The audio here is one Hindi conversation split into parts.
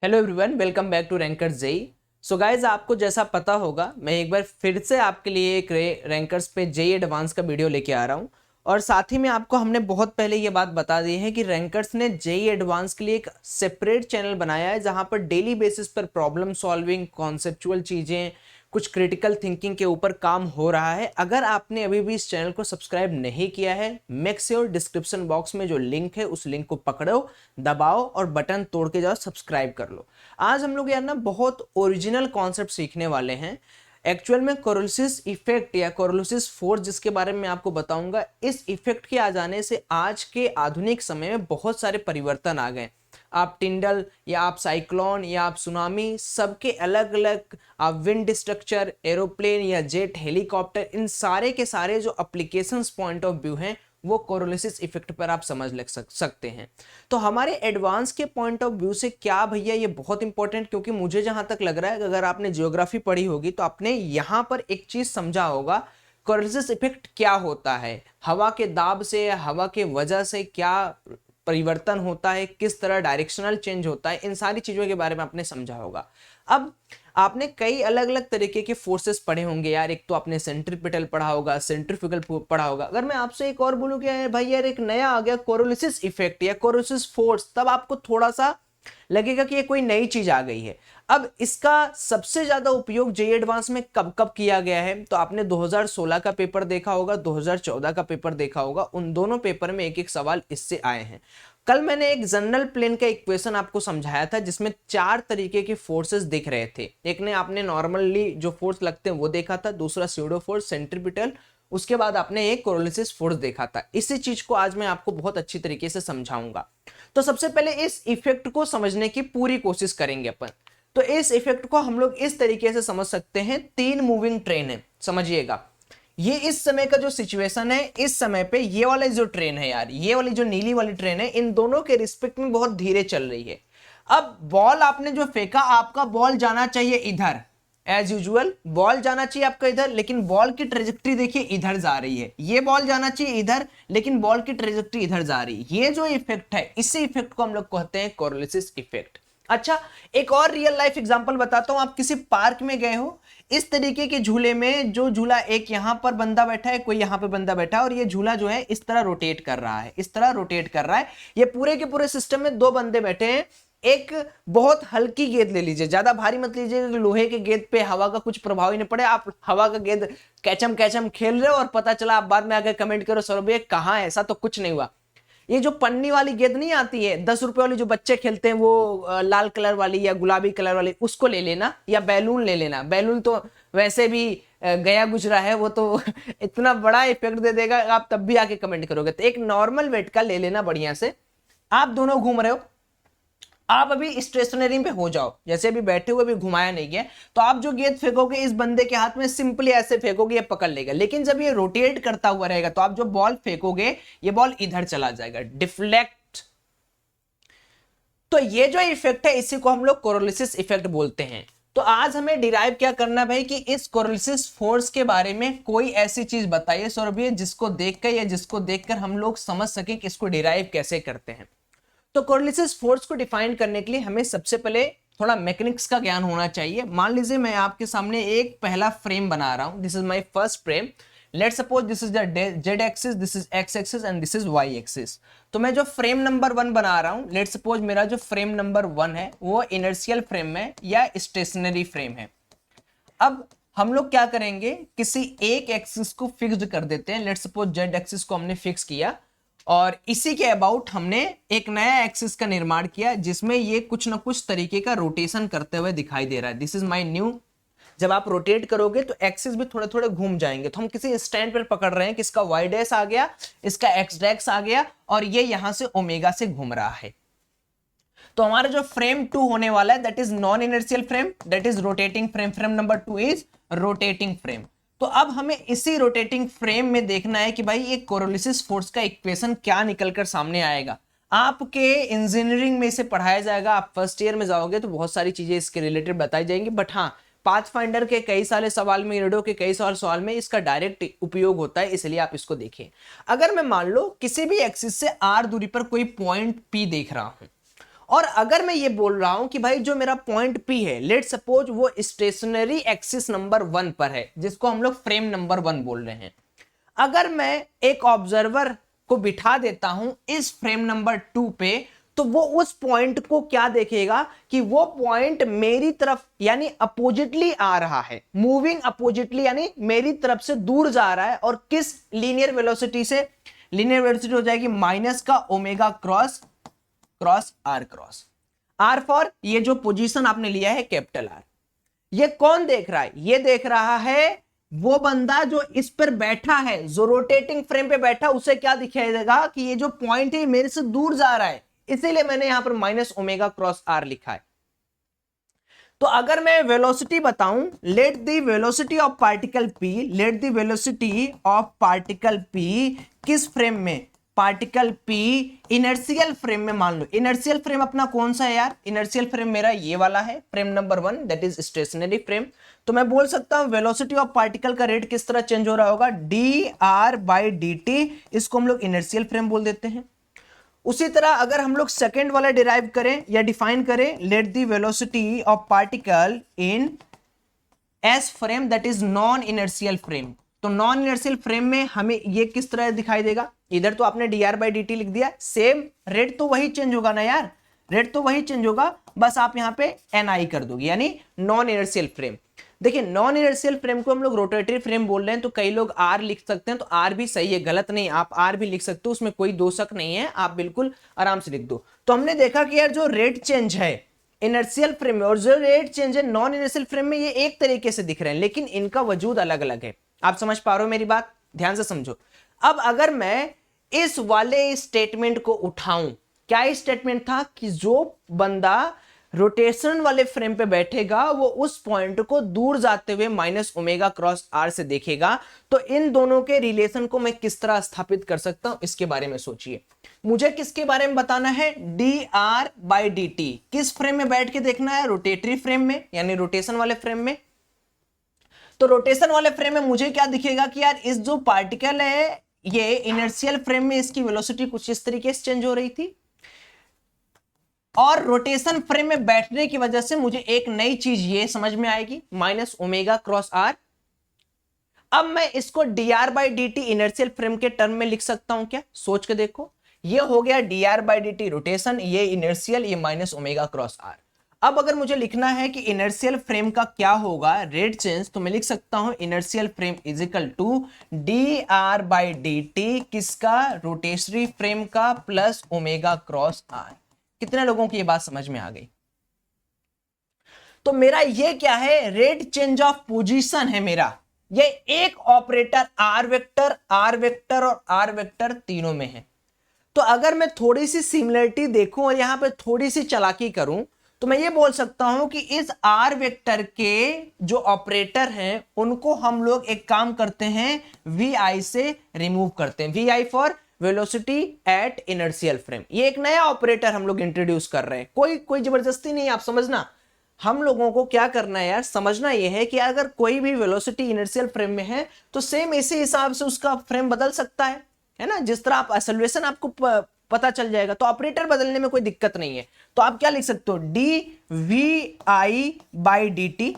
Hello everyone, welcome back to Rankers JEE. So guys, आपको जैसा पता होगा, मैं एक बार फिर से आपके लिए एक रैंकर्स पे जेई एडवांस का वीडियो लेके आ रहा हूँ। और साथ ही में आपको हमने बहुत पहले ये बात बता दी है कि रैंकर्स ने जेई एडवांस के लिए एक सेपरेट चैनल बनाया है जहाँ पर डेली बेसिस पर प्रॉब्लम सॉल्विंग, कॉन्सेप्चुअल चीज़ें, कुछ क्रिटिकल थिंकिंग के ऊपर काम हो रहा है। अगर आपने अभी भी इस चैनल को सब्सक्राइब नहीं किया है, मेक श्योर डिस्क्रिप्शन बॉक्स में जो लिंक है उस लिंक को पकड़ो, दबाओ और बटन तोड़ के जाओ, सब्सक्राइब कर लो। आज हम लोग यार ना बहुत ओरिजिनल कॉन्सेप्ट सीखने वाले हैं। एक्चुअल में कोरोलिसिस इफेक्ट या कोरोलिसिस फोर्स जिसके बारे में आपको बताऊंगा, इस इफेक्ट के आ जाने से आज के आधुनिक समय में बहुत सारे परिवर्तन आ गए। आप टिंडल या आप साइक्लोन या आप सुनामी, सबके अलग अलग आप विंड स्ट्रक्चर, एरोप्लेन या जेट, हेलीकॉप्टर, इन सारे के सारे जो एप्लीकेशंस पॉइंट ऑफ व्यू हैं वो कोरोलिसिस इफेक्ट पर आप समझ लग सकते हैं। तो हमारे एडवांस के पॉइंट ऑफ व्यू से क्या भैया, ये बहुत इंपॉर्टेंट, क्योंकि मुझे जहां तक लग रहा है कि अगर आपने ज्योग्राफी पढ़ी होगी तो आपने यहां पर एक चीज समझा होगा, कोरोलिसिस इफेक्ट क्या होता है, हवा के दाब से या हवा के वजह से क्या परिवर्तन होता है, किस तरह डायरेक्शनल चेंज होता है, इन सारी चीजों के बारे में आपने समझा होगा। अब आपने कई अलग अलग तरीके के फोर्सेस पढ़े होंगे यार। एक तो आपने सेंट्रीपिटल पढ़ा होगा, सेंट्रीफ्यूगल पढ़ा होगा। अगर मैं आपसे एक और बोलूं कि भाई यार एक नया आ गया कोरोलिसिस इफेक्ट या कोरोलिसिस फोर्स, तब आपको थोड़ा सा लगेगा कि ये कोई नई चीज आ गई है। अब इसका सबसे ज्यादा उपयोग जेई एडवांस में कब कब किया गया है, तो आपने 2016 का पेपर देखा होगा, 2014 का पेपर देखा होगा। उन दोनों पेपर में एक एक सवाल इससे आए हैं। कल मैंने एक जनरल प्लेन का इक्वेशन आपको समझाया था जिसमें 4 तरीके के फोर्सेस दिख रहे थे। एक ने आपने नॉर्मली जो फोर्स लगते हैं वो देखा था, दूसरा स्यूडो फोर्स, सेंट्रीपिटल, उसके बाद आपने एक कोरोलिसिस फोर्स देखा था। इसी चीज को आज मैं आपको बहुत अच्छी तरीके से समझाऊंगा। तो सबसे पहले इस इफेक्ट को समझने की पूरी कोशिश करेंगे अपन। तो इस इफेक्ट को हम लोग इस तरीके से समझ सकते हैं, 3 मूविंग ट्रेन है, समझिएगा। ये इस समय का जो सिचुएशन है, इस समय पे ये वाला जो ट्रेन है यार, ये वाली जो नीली वाली ट्रेन है, इन दोनों के रिस्पेक्ट में बहुत धीरे चल रही है। अब बॉल आपने जो फेंका, आपका बॉल जाना चाहिए इधर, एज यूजुअल बॉल जाना चाहिए आपका इधर, लेकिन बॉल की ट्रेजेक्ट्री देखिए इधर जा रही है। ये बॉल जाना चाहिए इधर, लेकिन बॉल की ट्रेजेक्ट्री इधर जा रही है। ये जो इफेक्ट है, इसी इफेक्ट को हम लोग कहते हैं कोरोलिसिस इफेक्ट। अच्छा, एक और रियल लाइफ एग्जांपल बताता हूं। आप किसी पार्क में गए हो, इस तरीके के झूले में जो झूला, एक यहां पर बंदा बैठा है, कोई यहां पे बंदा बैठा है, और ये झूला जो है इस तरह रोटेट कर रहा है, इस तरह रोटेट कर रहा है। ये पूरे के पूरे सिस्टम में 2 बंदे बैठे हैं। एक बहुत हल्की गेंद ले लीजिए, ज्यादा भारी मत लीजिए, लोहे के गेंद पे हवा का कुछ प्रभाव ही नहीं पड़े। आप हवा का गेंद कैचम कैचम खेल रहे हो और पता चला, आप बाद में आकर कमेंट करो सौरभ भैया कहां है, ऐसा तो कुछ नहीं हुआ। ये जो पन्नी वाली गेंद नहीं आती है 10 रुपए वाली, जो बच्चे खेलते हैं, वो लाल कलर वाली या गुलाबी कलर वाली, उसको ले लेना, या बैलून ले लेना। बैलून तो वैसे भी गया गुजरा है, वो तो इतना बड़ा इफेक्ट दे देगा, आप तब भी आके कमेंट करोगे। तो एक नॉर्मल वेट का ले लेना बढ़िया से। आप दोनों घूम रहे हो, आप अभी स्टेशनरी पे हो जाओ, जैसे अभी बैठे हुए, अभी घुमाया नहीं गया, तो आप जो गेंद फेंकोगे इस बंदे के हाथ में, सिंपली ऐसे फेंकोगे, ये पकड़ लेगा। लेकिन जब ये रोटेट करता हुआ रहेगा तो आप जो बॉल फेंकोगे, ये बॉल इधर चला जाएगा, डिफ्लेक्ट। तो ये जो इफेक्ट है, इसी को हम लोग कोरोलिसिस इफेक्ट बोलते हैं। तो आज हमें डिराइव क्या करना भाई, कि इस कोरोलिसिस फोर्स के बारे में कोई ऐसी चीज बताइए सौरभ, जिसको देखकर या जिसको देखकर हम लोग समझ सकें कि इसको डिराइव कैसे करते हैं। तो कोरोलिसिस फोर्स को डिफाइन करने के लिए हमें सबसे पहले थोड़ा मैकेनिक्स का ज्ञान होना चाहिए। मान लीजिए मैं आपके सामने एक पहला फ्रेम बना रहा हूं, this is my first frame. Let's suppose this is the Z axis, this is X axis and this is Y axis. तो मैं जो फ्रेम नंबर 1 बना रहा हूं, लेट्स सपोज मेरा जो फ्रेम नंबर 1 है वो इनर्शियल फ्रेम है या स्टेशनरी फ्रेम है। अब हम लोग क्या करेंगे, किसी एक एक्सिस को फिक्स्ड कर देते हैं। लेट्स सपोज जेड एक्सिस को हमने फिक्स किया, और इसी के अबाउट हमने एक नया एक्सिस का निर्माण किया जिसमें ये कुछ ना कुछ तरीके का रोटेशन करते हुए दिखाई दे रहा है। This is my new. जब आप रोटेट करोगे तो एक्सिस भी थोड़े थोड़े घूम जाएंगे। तो हम किसी स्टैंड पर पकड़ रहे हैं कि इसका वाई डैश आ गया, इसका एक्स डैश आ गया, और ये यहां से ओमेगा से घूम रहा है। तो हमारा जो फ्रेम 2 होने वाला है, that is non inertial frame, that is rotating frame. Frame number 2 is rotating frame. तो अब हमें इसी रोटेटिंग फ्रेम में देखना है कि भाई ये कोरोलिसिस फोर्स का इक्वेशन क्या निकलकर सामने आएगा। आपके इंजीनियरिंग में इसे पढ़ाया जाएगा, आप फर्स्ट ईयर में जाओगे तो बहुत सारी चीजें इसके रिलेटेड बताई जाएंगी। बट हाँ, पाथफाइंडर के कई सारे सवाल में, इरडो के कई सारे सवाल में इसका डायरेक्ट उपयोग होता है, इसलिए आप इसको देखें। अगर मैं मान लो किसी भी एक्सिस से आर दूरी पर कोई पॉइंट पी देख रहा हूं, और अगर मैं ये बोल रहा हूं कि भाई जो मेरा पॉइंट P है, लेट सपोज वो स्टेशनरी एक्सिस नंबर 1 पर है, जिसको हम लोग फ्रेम नंबर 1 बोल रहे हैं। अगर मैं एक ऑब्जर्वर को बिठा देता हूं इस फ्रेम नंबर 2 पे, तो वो उस पॉइंट को क्या देखेगा कि वो पॉइंट मेरी तरफ यानी अपोजिटली आ रहा है, मूविंग अपोजिटली यानी मेरी तरफ से दूर जा रहा है। और किस लीनियर वेलोसिटी से? लीनियर वेलोसिटी हो जाएगी माइनस का omega cross R cross R for ये जो पोजीशन आपने लिया है कैपिटल आर। ये कौन देख रहा है? ये देख रहा है वो बंदा जो इस पर बैठा है, जो रोटेटिंग फ्रेम पे बैठा, उसे क्या दिखाई देगा कि ये जो पॉइंट है मेरे से दूर जा रहा है, इसीलिए मैंने यहां पर माइनस ओमेगा क्रॉस आर लिखा है। तो अगर मैं वेलोसिटी बताऊं, let the velocity of particle P, let the velocity of particle P किस फ्रेम में? पार्टिकल पी इनर्शियल फ्रेम में। मान लो इनर्शियल फ्रेम अपना कौन सा है यार? इनर्शियल फ्रेम मेरा ये वाला है, frame number 1, that is stationary frame. तो मैं बोल सकता हूं वेलोसिटी ऑफ पार्टिकल का रेट किस तरह चेंज हो रहा होगा? dr/dt, इसको हम लोग इनर्शियल फ्रेम बोल देते हैं। उसी तरह अगर हम लोग सेकेंड वाला डिराइव करें या डिफाइन करें, let the velocity of particle in S frame, that is non inertial frame. तो नॉन इनर्शियल फ्रेम में हमें ये किस तरह दिखाई देगा? इधर तो आपने dr/dt लिख दिया, सेम रेट तो वही चेंज होगा ना यार, रेट तो वही चेंज होगा, बस आप यहां पे ni कर दोगे, यानी नॉन इनर्शियल फ्रेम। देखिए नॉन इनर्शियल फ्रेम को हम लोग रोटेटरी फ्रेम बोल रहे हैं, तो कई लोग आर लिख सकते हैं, तो आर भी सही है, गलत नहीं, आप आर भी लिख सकते हो, उसमें कोई दो शक नहीं है, आप बिल्कुल आराम से लिख दो। तो हमने देखा कि यार जो रेट चेंज है इनर्शियल फ्रेम में और जो रेट चेंज है नॉन इनर्शियल फ्रेम में, ये एक तरीके से दिख रहे हैं, लेकिन इनका वजूद अलग अलग है। आप समझ पा रहे हो मेरी बात? ध्यान से समझो। अब अगर मैं इस वाले स्टेटमेंट को उठाऊं, क्या स्टेटमेंट था कि जो बंदा रोटेशन वाले फ्रेम पे बैठेगा वो उस पॉइंट को दूर जाते हुए माइनस ओमेगा क्रॉस आर से देखेगा। तो इन दोनों के रिलेशन को मैं किस तरह स्थापित कर सकता हूं, इसके बारे में सोचिए। मुझे किसके बारे में बताना है? dr/dt। किस फ्रेम में बैठ के देखना है? रोटेटरी फ्रेम में, यानी रोटेशन वाले फ्रेम में। तो रोटेशन वाले फ्रेम में मुझे क्या दिखेगा कि यार इस जो पार्टिकल है ये इनर्शियल फ्रेम में इसकी वेलोसिटी कुछ इस तरीके से चेंज हो रही थी, और रोटेशन फ्रेम में बैठने की वजह से मुझे एक नई चीज ये समझ में आएगी, माइनस ओमेगा क्रॉस आर। अब मैं इसको dr/dt इनर्शियल फ्रेम के टर्म में लिख सकता हूं क्या? सोच के देखो, ये हो गया dr/dt रोटेशन, ये इनर्शियल, ये माइनस ओमेगा क्रॉस आर। अब अगर मुझे लिखना है कि इनर्शियल फ्रेम का क्या होगा रेट चेंज, तो मैं लिख सकता हूं inertial frame is equal to dr/dt किसका? रोटेशनरी फ्रेम का प्लस ओमेगा क्रॉस आर। कितने लोगों की ये बात समझ में आ गई? तो मेरा ये क्या है? रेट चेंज ऑफ पोजीशन है मेरा। ये एक ऑपरेटर आर वेक्टर और आर वेक्टर तीनों में है। तो अगर मैं थोड़ी सी सिमिलरिटी देखूं और यहां पे थोड़ी सी चालाकी करूं, तो मैं ये बोल सकता हूं कि इस आर वेक्टर के जो ऑपरेटर हैं उनको हम लोग एक काम करते हैं, vi से रिमूव करते हैं। vi for velocity at inertial frame. ये एक नया ऑपरेटर हम लोग इंट्रोड्यूस कर रहे हैं, कोई जबरदस्ती नहीं, आप समझना। हम लोगों को क्या करना है यार, समझना यह है कि अगर कोई भी वेलोसिटी इनर्शियल फ्रेम में है तो सेम इसी हिसाब से उसका फ्रेम बदल सकता है ना? जिस तरह आप एक्सेलरेशन आपको पता चल जाएगा, तो ऑपरेटर बदलने में कोई दिक्कत नहीं है। तो आप क्या लिख सकते हो? dvi/dt,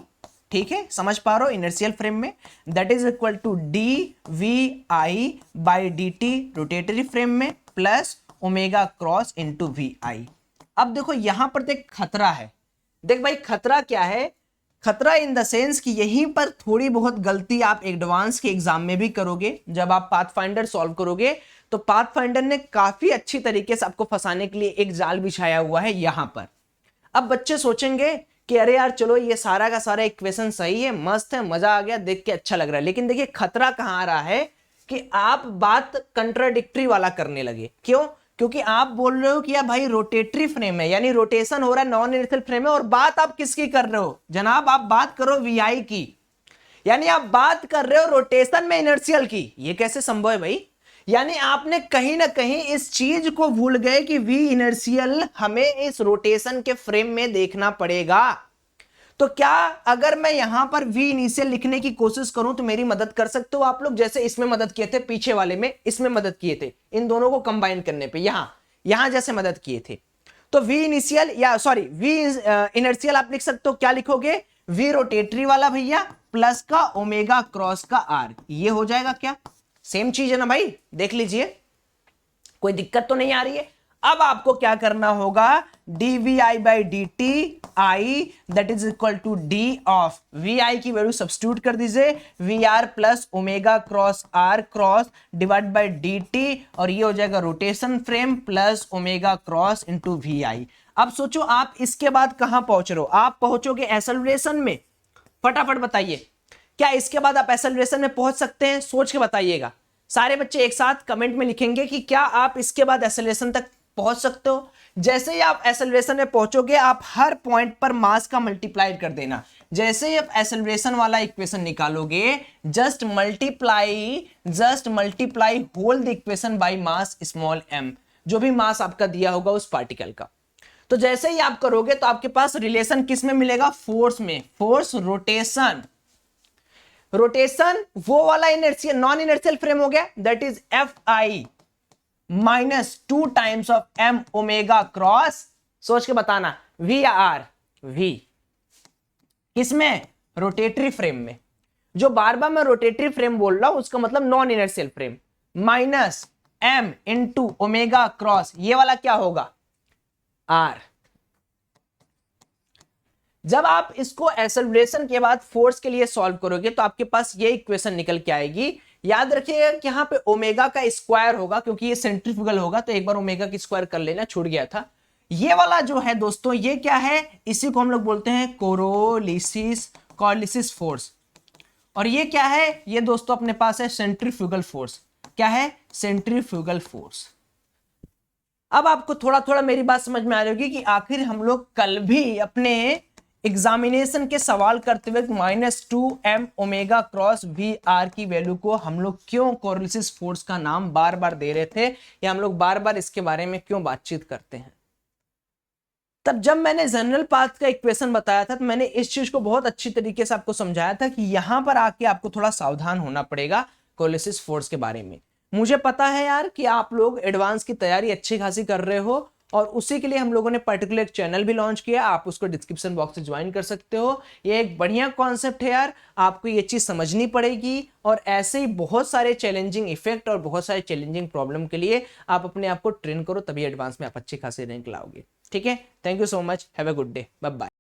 ठीक है, समझ पा रहे हो? इनर्शियल फ्रेम में that is equal to dvi/dt rotatory frame में plus omega cross into vi। अब देखो यहां पर देख खतरा है। देख भाई खतरा क्या है? खतरा इन द सेंस कि यहीं पर थोड़ी बहुत गलती आप एडवांस के एग्जाम में भी करोगे। जब आप पाथफाइंडर सॉल्व करोगे तो पाथफाइंडर ने काफी अच्छी तरीके से आपको फंसाने के लिए एक जाल बिछाया हुआ है यहां पर। अब बच्चे सोचेंगे कि अरे यार चलो ये सारा का सारा इक्वेशन सही है, मस्त है, मजा आ गया, देख के अच्छा लग रहा है। लेकिन देखिए खतरा कहां आ रहा है कि आप बात कंट्राडिक्टरी वाला करने लगे। क्यों? क्योंकि आप बोल रहे हो कि यार भाई रोटेटरी फ्रेम है, यानी रोटेशन हो रहा है नॉन इनर्शियल फ्रेम में, और बात आप किसकी कर रहे हो जनाब? आप बात करो vi की, यानी आप बात कर रहे हो रोटेशन में इनर्शियल की। ये कैसे संभव है भाई? यानी आपने कहीं ना कहीं इस चीज को भूल गए कि v इनर्शियल हमें इस रोटेशन के फ्रेम में देखना पड़ेगा। तो क्या अगर मैं यहां पर v इनिशियल लिखने की कोशिश करूं तो मेरी मदद कर सकते हो आप लोग? जैसे इसमें मदद किए थे, पीछे वाले में इसमें मदद किए थे, इन दोनों को कंबाइन करने पे यहां जैसे मदद किए थे। तो वी इनिशियल या सॉरी वी इनर्शियल आप लिख सकते हो, क्या लिखोगे, वी रोटेटरी वाला भैया प्लस का ओमेगा क्रॉस का आर, ये हो जाएगा क्या, सेम चीज है ना भाई, देख लीजिए कोई दिक्कत तो नहीं आ रही है। अब आपको क्या करना होगा, dvi by D T I that is equal to D of vi की वैल्यू सब्स्टिट्यूट कर दीजिए, vr plus omega cross R cross divide by D T, और ये हो जाएगा rotation frame plus omega cross into vi। अब सोचो आप इसके बाद कहां पहुंच रहे हो, आप पहुंचोगे एक्सेलरेशन में, फटाफट बताइए क्या इसके बाद आप एक्सेलरेशन में पहुंच सकते हैं, सोच के बताइएगा। सारे बच्चे एक साथ कमेंट में लिखेंगे कि क्या आप इसके बाद एक्सेलरेशन तक पहुंच सकते हो। जैसे ही आप एक्सेलरेशन में पहुंचोगे, आप हर पॉइंट पर मास का मल्टीप्लाई कर देना। जैसे ही आप एक्सेलरेशन वाला इक्वेशन निकालोगे, just multiply whole the equation by mass small m, जो भी मास आपका दिया होगा उस पार्टिकल का। तो जैसे ही आप करोगे तो आपके पास रिलेशन किस में मिलेगा, फोर्स में, फोर्स रोटेशन, रोटेशन वो वाला इनर्शियल नॉन इनर्शियल फ्रेम हो गया, that is F I minus 2 times of M omega cross, सोच के बताना, वी या आर, वी किसमें, रोटेटरी फ्रेम में। जो बार बार मैं रोटेटरी फ्रेम बोल रहा हूं उसका मतलब non inertial frame, minus M into omega cross, ये वाला क्या होगा, आर। जब आप इसको एक्सेलरेशन के बाद फोर्स के लिए सॉल्व करोगे तो आपके पास ये इक्वेशन निकल के आएगी। याद रखिएगा कि यहां पे ओमेगा का स्क्वायर होगा क्योंकि ये सेंट्रीफ्यूगल होगा, तो एक बार ओमेगा की स्क्वायर कर लेना, छूट गया था। ये वाला जो है दोस्तों, ये क्या है, इसी को हम लोग बोलते हैं कोरोलिसिस फोर्स। और ये क्या है, ये दोस्तों अपने पास है सेंट्रीफ्यूगल फोर्स। क्या है, सेंट्रीफ्यूगल फोर्स। अब आपको थोड़ा थोड़ा मेरी बात समझ में आ रही होगी कि आखिर हम लोग कल भी अपने एग्जामिनेशन के सवाल करते हुए -2m omega cross V R की वैल्यू को हम लोग क्यों कोरोलिसिस फोर्स का नाम बार बार दे रहे थे, या हम लोग बार बार इसके बारे में क्यों बातचीत करते हैं। तब जब मैंने जनरल पाथ का इक्वेशन बताया था तो मैंने इस चीज को बहुत अच्छी तरीके से आपको समझाया था कि यहां पर आके आपको थोड़ा सावधान होना पड़ेगा कोरोलिसिस फोर्स के बारे में। मुझे पता है यार कि आप लोग एडवांस की तैयारी अच्छी खासी कर रहे हो, और उसी के लिए हम लोगों ने पर्टिकुलर एक चैनल भी लॉन्च किया, आप उसको डिस्क्रिप्शन बॉक्स से ज्वाइन कर सकते हो। ये एक बढ़िया कॉन्सेप्ट है यार, आपको ये चीज समझनी पड़ेगी, और ऐसे ही बहुत सारे चैलेंजिंग इफेक्ट और बहुत सारे चैलेंजिंग प्रॉब्लम के लिए आप अपने आप को ट्रेन करो, तभी एडवांस में आप अच्छी खासी रैंक लाओगे। ठीक है, thank you so much, have a good day, bye bye.